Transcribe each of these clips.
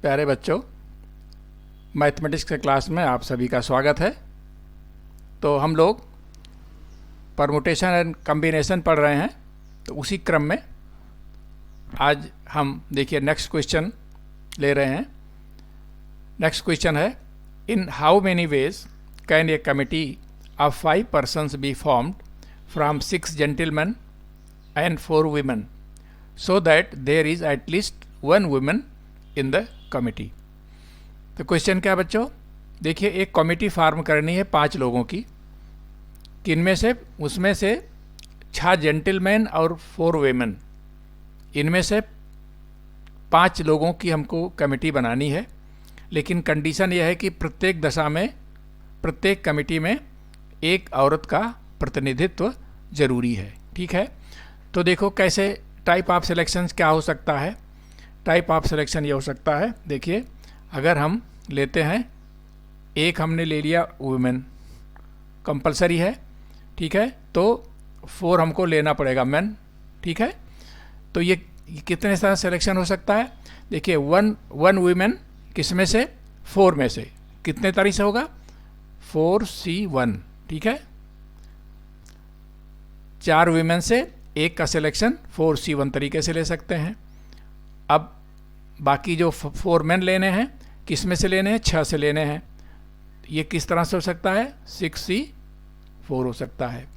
प्यारे बच्चों, मैथमेटिक्स के क्लास में आप सभी का स्वागत है। तो हम लोग परमुटेशन एंड कम्बिनेशन पढ़ रहे हैं। तो उसी क्रम में आज हम देखिए नेक्स्ट क्वेश्चन ले रहे हैं। नेक्स्ट क्वेश्चन है, in how many ways can a committee of 5 persons be formed from 6 gentlemen and 4 women so that there is at least 1 woman in the committee। तो क्वेश्चन क्या बच्चों, देखिए एक कमेटी फार्म करनी है 5 लोगों की, किनमें से उसमें से 6 जेंटलमैन और 4 वेमेन, इनमें से 5 लोगों की हमको कमेटी बनानी है। लेकिन कंडीशन यह है कि प्रत्येक दशा में प्रत्येक कमेटी में एक औरत का प्रतिनिधित्व जरूरी है। ठीक है, तो देखो कैसे टाइप ऑफ सिलेक्शन क्या हो सकता है। टाइप ऑफ सिलेक्शन ये हो सकता है, देखिए अगर हम लेते हैं, एक हमने ले लिया वुमेन, कंपलसरी है, ठीक है, तो 4 हमको लेना पड़ेगा मैन। ठीक है, तो ये कितने सारा सिलेक्शन हो सकता है। देखिए वन वुमेन किस में से, 4 में से, कितने तारीख से होगा 4C1। ठीक है, 4 वुमेन से एक का सिलेक्शन 4C1 तरीके से ले सकते हैं। अब बाकी जो 4 मेन लेने हैं, किस में से लेने हैं, 6 से लेने हैं। ये किस तरह से हो सकता है, 6C4 हो सकता है।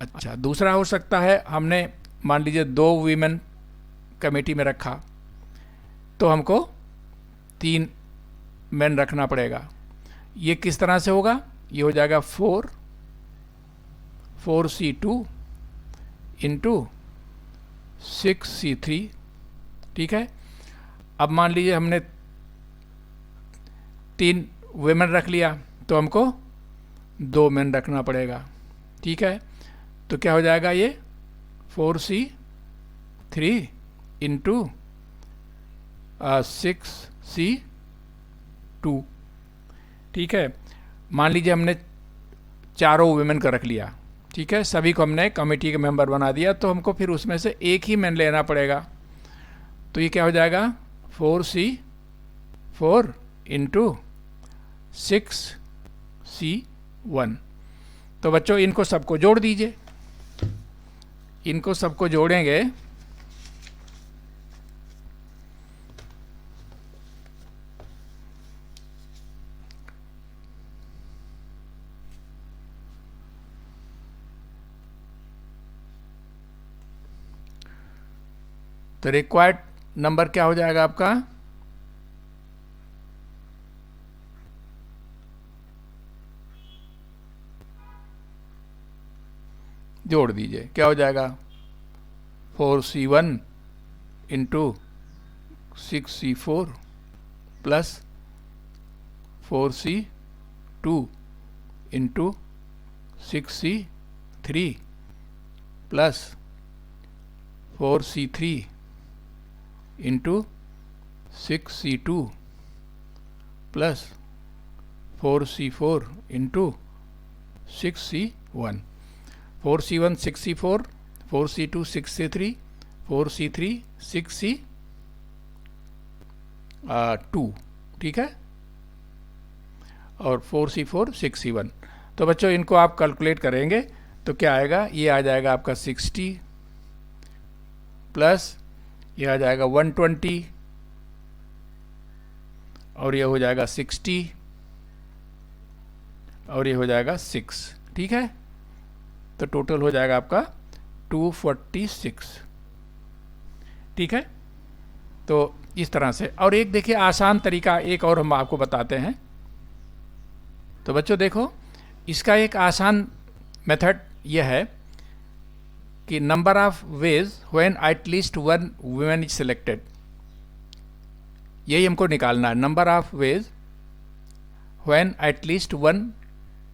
अच्छा, दूसरा हो सकता है, हमने मान लीजिए 2 वीमेन कमेटी में रखा, तो हमको 3 मेन रखना पड़ेगा। ये किस तरह से होगा, ये हो जाएगा 4C2 इंटू 6C3। ठीक है, अब मान लीजिए हमने 3 वेमेन रख लिया, तो हमको 2 मेन रखना पड़ेगा। ठीक है, तो क्या हो जाएगा, ये 4C3 इंटू 6C2। ठीक है, मान लीजिए हमने चारों वेमेन का रख लिया, ठीक है, सभी को हमने कमेटी के मेंबर बना दिया, तो हमको फिर उसमें से एक ही मेन लेना पड़ेगा। तो ये क्या हो जाएगा, 4C4 इंटू 6C1। तो बच्चों इनको सबको जोड़ दीजिए, इनको सबको जोड़ेंगे तो रिक्वायर्ड नंबर क्या हो जाएगा आपका, जोड़ दीजिए, क्या हो जाएगा 4C1 into 6C4 plus 4C2 into 6C3 plus 4C3 into 6C2 plus 4C4 into 6C1। 4C1 6C4, 4C2 6C3, 4C3 6C2। ठीक है, और 4C4 6C1। तो बच्चों इनको आप कैलकुलेट करेंगे तो क्या आएगा, ये आ जाएगा आपका 60 प्लस ये आ जाएगा 120 और ये हो जाएगा 60 और ये हो जाएगा 6। ठीक है, तो टोटल हो जाएगा आपका 246। ठीक है, तो इस तरह से। और एक देखिए आसान तरीका एक और हम आपको बताते हैं। तो बच्चों देखो, इसका एक आसान मेथड यह है कि number of ways when at least 1 women is selected, यही हमको निकालना है। Number of ways when at least 1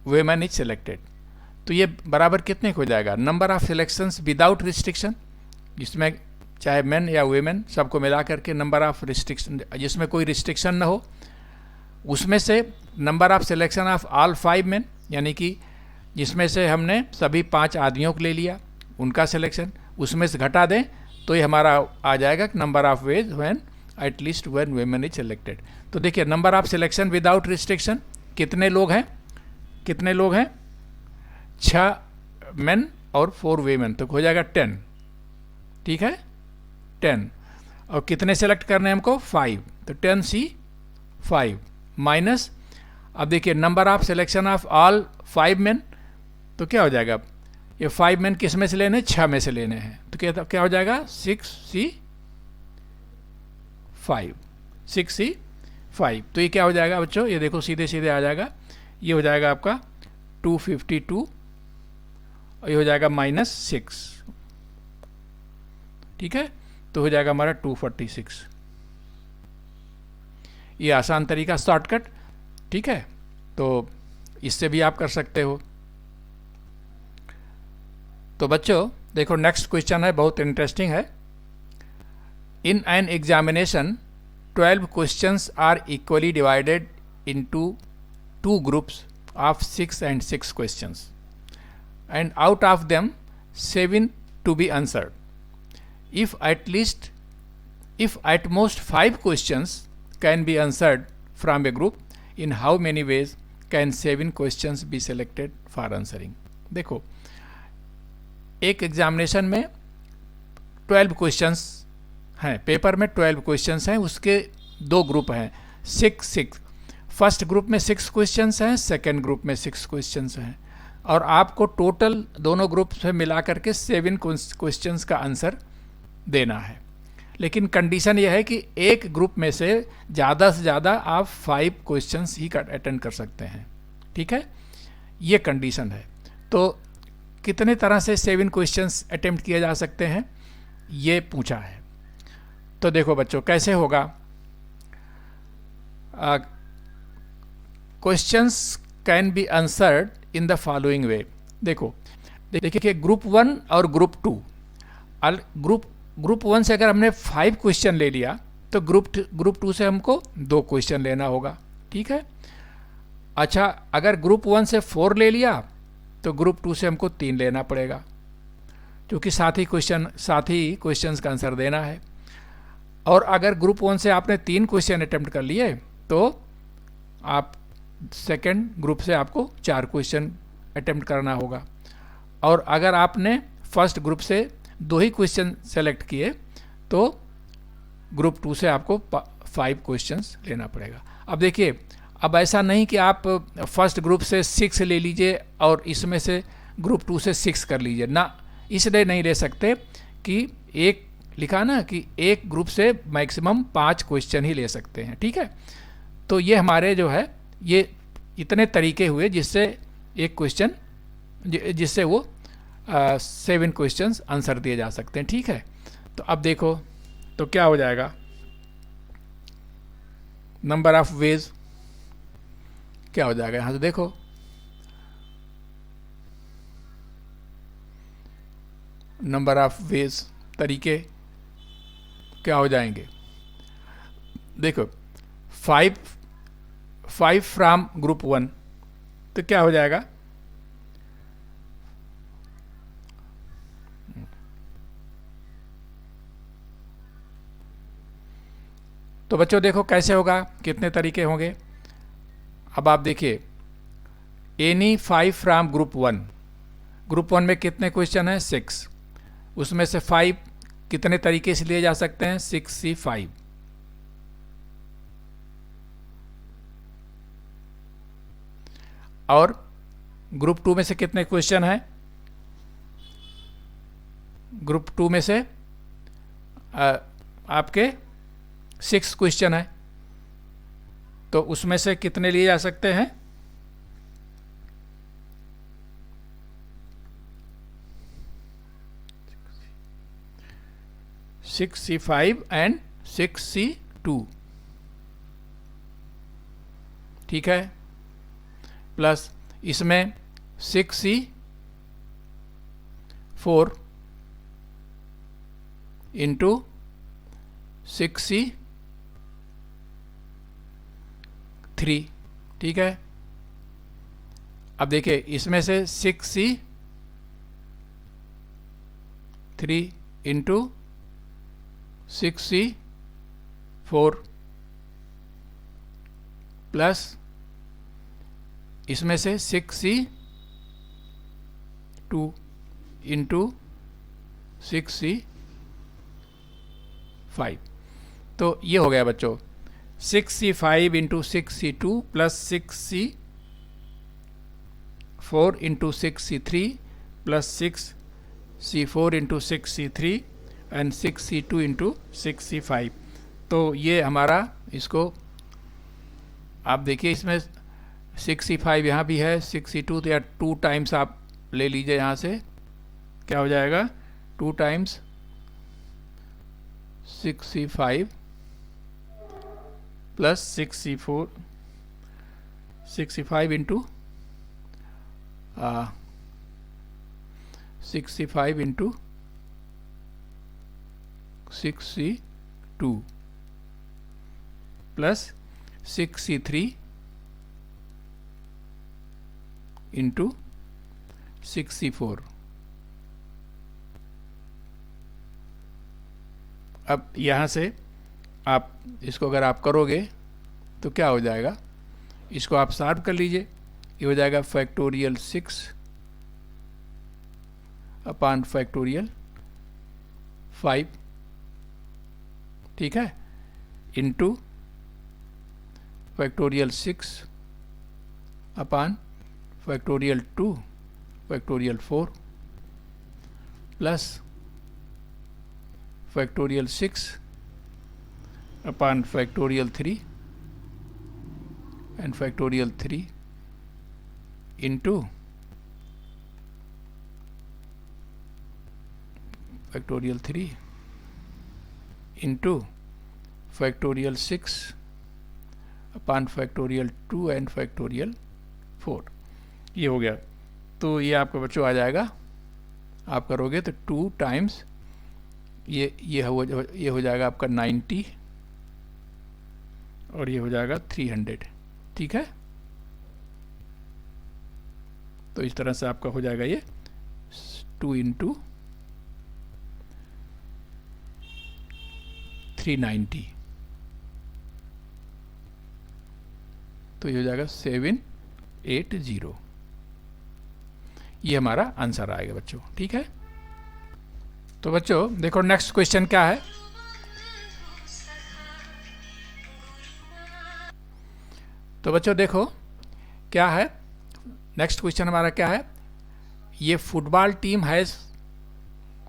women is selected, तो ये बराबर कितने को हो जाएगा, number of selections without restriction, जिसमें चाहे मेन या वुमेन सबको मिला करके नंबर ऑफ रिस्ट्रिक्शन, जिसमें कोई रिस्ट्रिक्शन ना हो, उसमें से number of selection of all 5 main, यानी कि जिसमें से हमने सभी 5 आदमियों को ले लिया, उनका सिलेक्शन उसमें से घटा दें, तो ये हमारा आ जाएगा number of ways when at least one women is selected. तो देखिए number of selection without restriction, कितने लोग हैं, कितने लोग हैं, 6 मेन और 4 वीमेन, तो हो जाएगा 10, ठीक है 10। और कितने सेलेक्ट करने हैं हमको, 5, तो 10C5 माइनस, अब देखिए number of selection of all 5 main, तो क्या हो जाएगा, ये 5 मेन किस में से लेने हैं, 6 में से लेने हैं, तो क्या हो जाएगा 6C5, तो ये क्या हो जाएगा बच्चों, ये देखो सीधे सीधे आ जाएगा, ये हो जाएगा आपका 252 और ये हो जाएगा -6, ठीक है, तो हो जाएगा हमारा 246। ये आसान तरीका, शॉर्टकट, ठीक है, तो इससे भी आप कर सकते हो। तो बच्चों देखो नेक्स्ट क्वेश्चन है, बहुत इंटरेस्टिंग है। In an examination 12 questions are equally divided into 2 groups of 6 and 6 questions, and out of them 7 to be answered. If at most 5 questions can be answered from a group, in how many ways can 7 questions be selected for answering? देखो एक examination में 12 questions हैं, paper में 12 questions हैं, उसके 2 group हैं, 6 first group में 6 questions हैं, सेकंड ग्रुप में 6 क्वेश्चंस हैं, और आपको टोटल दोनों ग्रुप से मिला करके 7 क्वेश्चंस का आंसर देना है। लेकिन कंडीशन यह है कि एक ग्रुप में से ज़्यादा आप 5 क्वेश्चंस ही अटेंड कर सकते हैं, ठीक है, ये कंडीशन है। तो कितने तरह से 7 क्वेश्चंस अटेम्प्ट किए जा सकते हैं, ये पूछा है। तो देखो बच्चों कैसे होगा, questions can be answered in the following वे। देखिए ग्रुप 1 और ग्रुप 2, ग्रुप 1 से अगर हमने 5 क्वेश्चन ले लिया तो ग्रुप 2 से हमको 2 क्वेश्चन लेना होगा, ठीक है। अच्छा अगर ग्रुप 1 से 4 ले लिया तो ग्रुप 2 से हमको 3 लेना पड़ेगा, क्योंकि साथ ही क्वेश्चंस का आंसर देना है। और अगर ग्रुप 1 से आपने 3 क्वेश्चन अटेम्प्ट कर लिए तो आप सेकेंड ग्रुप से आपको 4 क्वेश्चन अटेम्प्ट करना होगा। और अगर आपने फर्स्ट ग्रुप से 2 ही क्वेश्चन सेलेक्ट किए तो ग्रुप 2 से आपको 5 क्वेश्चंस लेना पड़ेगा। अब देखिए, अब ऐसा नहीं कि आप फर्स्ट ग्रुप से 6 ले लीजिए और इसमें से ग्रुप 2 से 6 कर लीजिए ना, इसलिए नहीं ले सकते कि एक लिखा ना कि एक ग्रुप से मैक्सिमम 5 क्वेश्चन ही ले सकते हैं, ठीक है। तो ये हमारे जो है ये इतने तरीके हुए जिससे एक क्वेश्चन जिससे वो 7 क्वेश्चंस आंसर दिए जा सकते हैं, ठीक है। तो अब देखो तो क्या हो जाएगा, नंबर ऑफ वेज क्या हो जाएगा यहाँ से देखो, नंबर ऑफ वेज तरीके क्या हो जाएंगे, देखो 5 फ्रॉम ग्रुप 1, तो क्या हो जाएगा, तो बच्चों देखो कैसे होगा, कितने तरीके होंगे। अब आप देखिए एनी 5 फ्रॉम ग्रुप 1, ग्रुप 1 में कितने क्वेश्चन हैं 6, उसमें से 5 कितने तरीके से लिए जा सकते हैं 6C5। और ग्रुप 2 में से कितने क्वेश्चन हैं, ग्रुप 2 में से आपके 6 क्वेश्चन है, तो उसमें से कितने लिए जा सकते हैं 6C5 एंड 6C2, ठीक है, प्लस इसमें 6C4 इंटू 6C3, ठीक है। अब देखिए इसमें से 6C3 इंटू 6C4 4 प्लस इसमें से 6C2 इंटू 6C5। तो ये हो गया बच्चों 6C5 into 6C2 plus 6C4 into 6C3 plus 6C4 into 6C3 and 6C2 into 6C5। तो ये हमारा, इसको आप देखिए, इसमें 6C5 यहाँ भी है, 6C2, तो या 2 टाइम्स आप ले लीजिए यहाँ से, क्या हो जाएगा 2 times 6C5 plus 6C4, 6C5 into 6C5 into 6C2 plus 6C3 into 6C4। अब यहाँ से आप इसको अगर आप करोगे तो क्या हो जाएगा, इसको आप सॉल्व कर लीजिए। ये हो जाएगा फैक्टोरियल 6 अपॉन फैक्टोरियल 5, ठीक है, into factorial 6 upon factorial 2 factorial 4 plus factorial 6 upon factorial 3 and factorial 3 into factorial 3 into factorial 6 upon factorial 2 and factorial 4। ये हो गया। तो ये आपका बच्चों आ जाएगा, आप करोगे तो 2 टाइम्स ये हो जाएगा आपका 90 और ये हो जाएगा 300, ठीक है। तो इस तरह से आपका हो जाएगा ये 2 इंटू 390, तो ये हो जाएगा 780। ये हमारा आंसर आएगा बच्चों, ठीक है। तो बच्चों देखो नेक्स्ट क्वेश्चन क्या है। तो बच्चों देखो क्या है, नेक्स्ट क्वेश्चन हमारा क्या है। ये football team has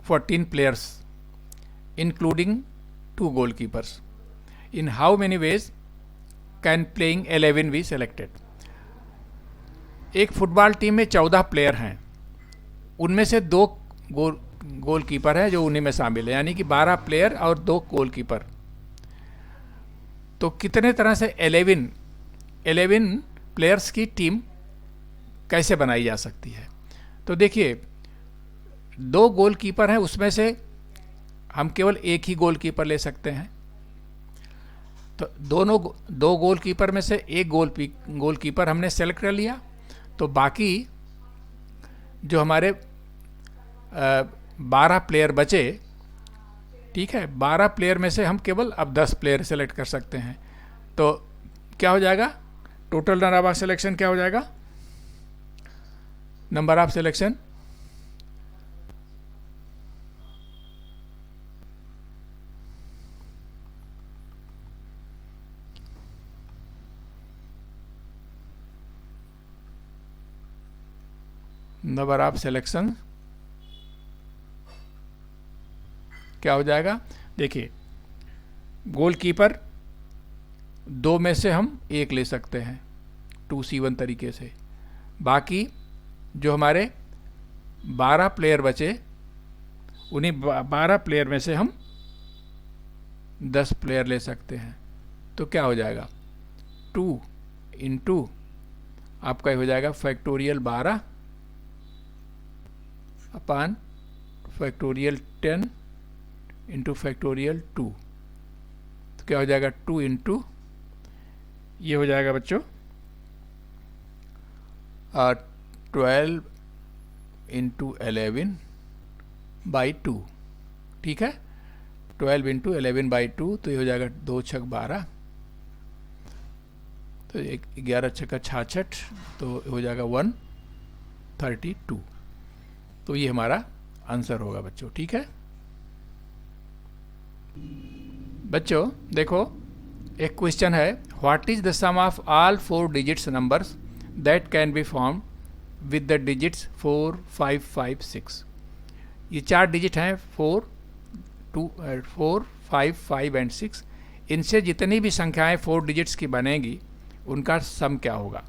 14 players including 2 goalkeepers. In how many ways can playing 11 be selected. एक फुटबॉल टीम में 14 प्लेयर हैं, उनमें से 2 गोलकीपर है जो उन्हीं में शामिल है, यानी कि 12 प्लेयर और 2 गोलकीपर। तो कितने तरह से 11 प्लेयर्स की टीम कैसे बनाई जा सकती है। तो देखिए 2 गोलकीपर हैं, उसमें से हम केवल एक ही गोलकीपर ले सकते हैं। तो 2 गोलकीपर में से एक गोलकीपर हमने सेलेक्ट कर लिया। तो बाकी जो हमारे 12 प्लेयर बचे, ठीक है, 12 प्लेयर में से हम केवल अब 10 प्लेयर सेलेक्ट कर सकते हैं। तो क्या हो जाएगा, टोटल नंबर ऑफ सिलेक्शन क्या हो जाएगा, number of selection number of selection क्या हो जाएगा। देखिए गोलकीपर 2 में से हम 1 ले सकते हैं 2C1 तरीके से। बाकी जो हमारे 12 प्लेयर बचे, उन्हीं 12 प्लेयर में से हम 10 प्लेयर ले सकते हैं। तो क्या हो जाएगा 2 इंटू आपका हो जाएगा factorial 12 upon factorial 10 into factorial 2। तो क्या हो जाएगा 2 इंटू ये हो जाएगा बच्चों 12 इंटू 11 बाई 2, ठीक है। 12 इंटू 11/2, तो ये हो जाएगा 2 छक 12, तो 11 छक्का 66, तो हो जाएगा 132। तो ये हमारा आंसर होगा बच्चों। ठीक है बच्चों, देखो एक क्वेश्चन है, what is the sum of all 4 digits numbers that can be form with the digits 4, 5, 5, 6। ये 4 डिजिट हैं, 4, 5, 5 एंड 6। इनसे जितनी भी संख्याएं 4 डिजिट्स की बनेगी उनका सम क्या होगा।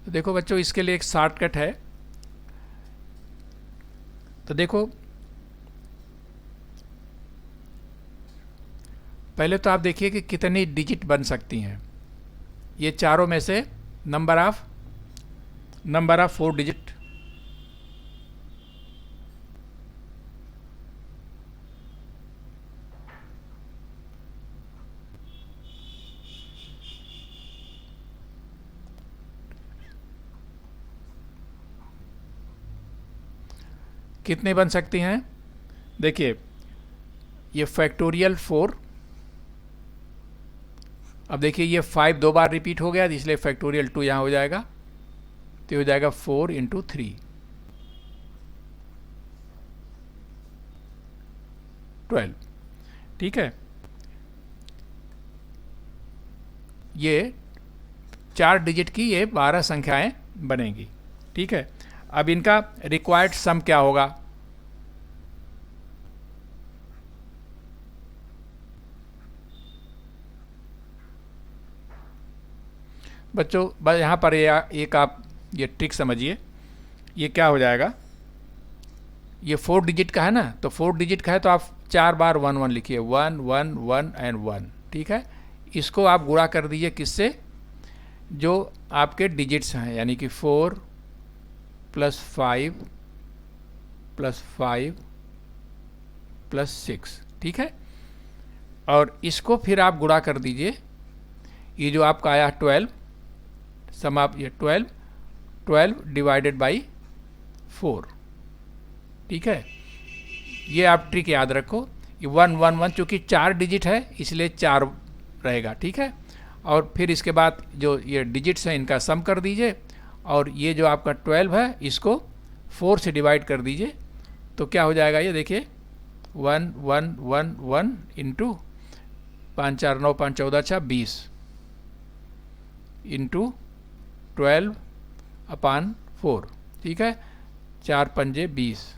तो देखो बच्चों, इसके लिए एक शॉर्टकट है। तो देखो, पहले तो आप देखिए कि कितनी डिजिट बन सकती हैं। ये चारों में से नंबर ऑफ 4 डिजिट, कितने बन सकती हैं। देखिए, ये फैक्टोरियल 4, अब देखिए ये 5 2 बार रिपीट हो गया, इसलिए फैक्टोरियल 2 यहाँ हो जाएगा, तो हो जाएगा 4 इंटू 3, 12। ठीक है, ये 4 डिजिट की ये 12 संख्याएं बनेंगी। ठीक है, अब इनका रिक्वायर्ड सम क्या होगा। बच्चों बस यहाँ पर एक आप ये ट्रिक समझिए। ये क्या हो जाएगा, ये 4 डिजिट का है ना, तो 4 डिजिट का है तो आप 4 बार 1 1 लिखिए, 1 1 1 एंड 1। ठीक है, इसको आप गुणा कर दीजिए किससे, जो आपके डिजिट्स हैं, यानी कि 4 + 5 + 5 + 6। ठीक है, और इसको फिर आप गुणा कर दीजिए, ये जो आपका आया 12, सम आप ये 12 डिवाइडेड बाई 4। ठीक है, ये आप ट्रिक याद रखो। ये 1 1 1 चूँकि 4 डिजिट है इसलिए 4 रहेगा। ठीक है, और फिर इसके बाद जो ये डिजिट्स हैं इनका सम कर दीजिए, और ये जो आपका 12 है इसको 4 से डिवाइड कर दीजिए, तो क्या हो जाएगा, ये देखिए 1 1 1 1 इंटू 5 4 9 5 14 6 20 इंटू 12/4। ठीक है, 4 पंजे 20।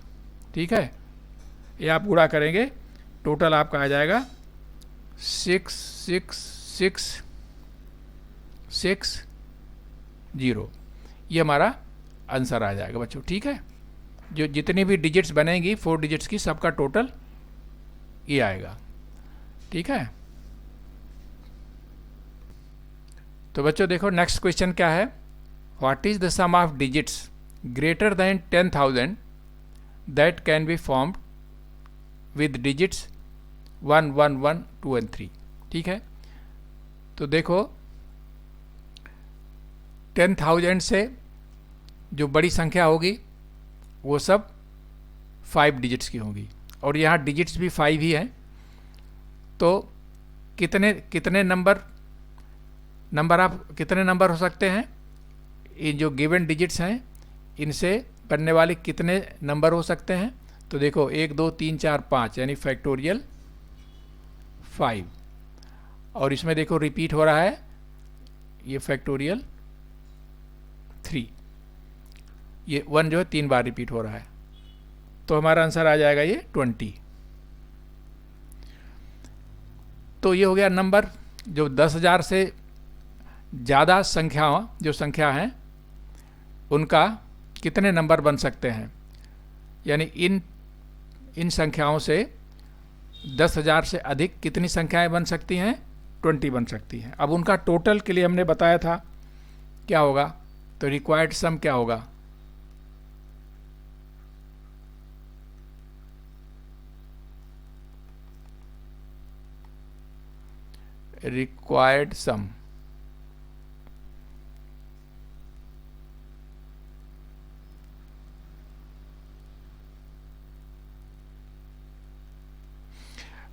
ठीक है, ये आप गुणा करेंगे, टोटल आपका आ जाएगा 6 6 6 6 0। ये हमारा आंसर आ जाएगा बच्चों। ठीक है, जो जितनी भी डिजिट्स बनेंगी 4 डिजिट्स की, सबका टोटल ये आएगा। ठीक है, तो बच्चों देखो नेक्स्ट क्वेश्चन क्या है, what is the sum of digits greater than 10,000 that can be formed with digits 1 1 1 2 and 3। ठीक है, तो देखो 10,000 से जो बड़ी संख्या होगी वो सब 5 डिजिट्स की होंगी, और यहाँ डिजिट्स भी 5 ही हैं। तो कितने नंबर आप कितने नंबर हो सकते हैं, ये जो गिवन डिजिट्स हैं इनसे बनने वाले कितने नंबर हो सकते हैं। तो देखो 1 2 3 4 5 यानी फैक्टोरियल 5, और इसमें देखो रिपीट हो रहा है ये फैक्टोरियल 3, ये 1 जो है 3 बार रिपीट हो रहा है, तो हमारा आंसर आ जाएगा ये 20। तो ये हो गया नंबर जो 10,000 से ज़्यादा संख्या हैं उनका कितने नंबर बन सकते हैं, यानी इन संख्याओं से 10,000 से अधिक कितनी संख्याएं बन सकती हैं, 20 बन सकती हैं। अब उनका टोटल के लिए हमने बताया था क्या होगा, तो रिक्वायर्ड सम क्या होगा, रिक्वायर्ड सम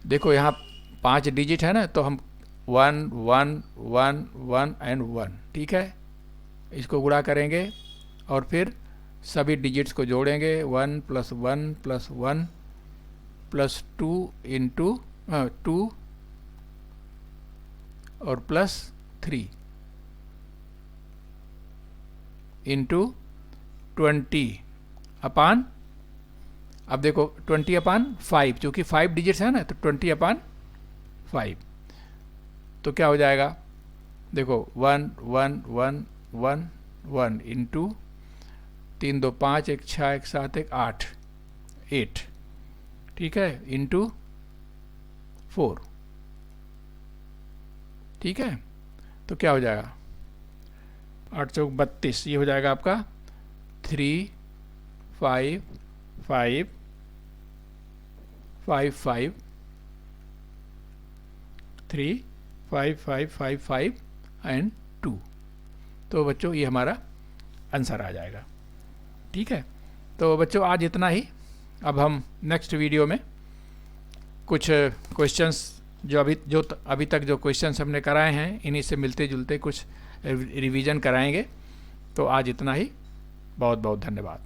देखो यहाँ 5 डिजिट है ना, तो हम 1 1 1 1 एंड 1, ठीक है, इसको गुणा करेंगे और फिर सभी डिजिट्स को जोड़ेंगे। 1 + 1 + 1 + 2 इंटू 2 और +3 इंटू 20 अपान, अब देखो 20/5, क्योंकि 5 डिजिट्स है ना, तो 20/5, तो क्या हो जाएगा, देखो 1 1 1 1 1 इंटू 3 2 5 1 6 1 7 1 8 8, ठीक है, इंटू 4, ठीक है, तो क्या हो जाएगा 8 चौक 32, ये हो जाएगा आपका 3 5 5 5 5 3 5 5 5 5 एंड 2। तो बच्चों ये हमारा आंसर आ जाएगा, ठीक है। तो बच्चों आज इतना ही। अब हम नेक्स्ट वीडियो में कुछ क्वेश्चंस जो अभी तक जो क्वेश्चंस हमने कराए हैं, इन्हीं से मिलते जुलते कुछ रिवीजन कराएंगे। तो आज इतना ही, बहुत बहुत धन्यवाद।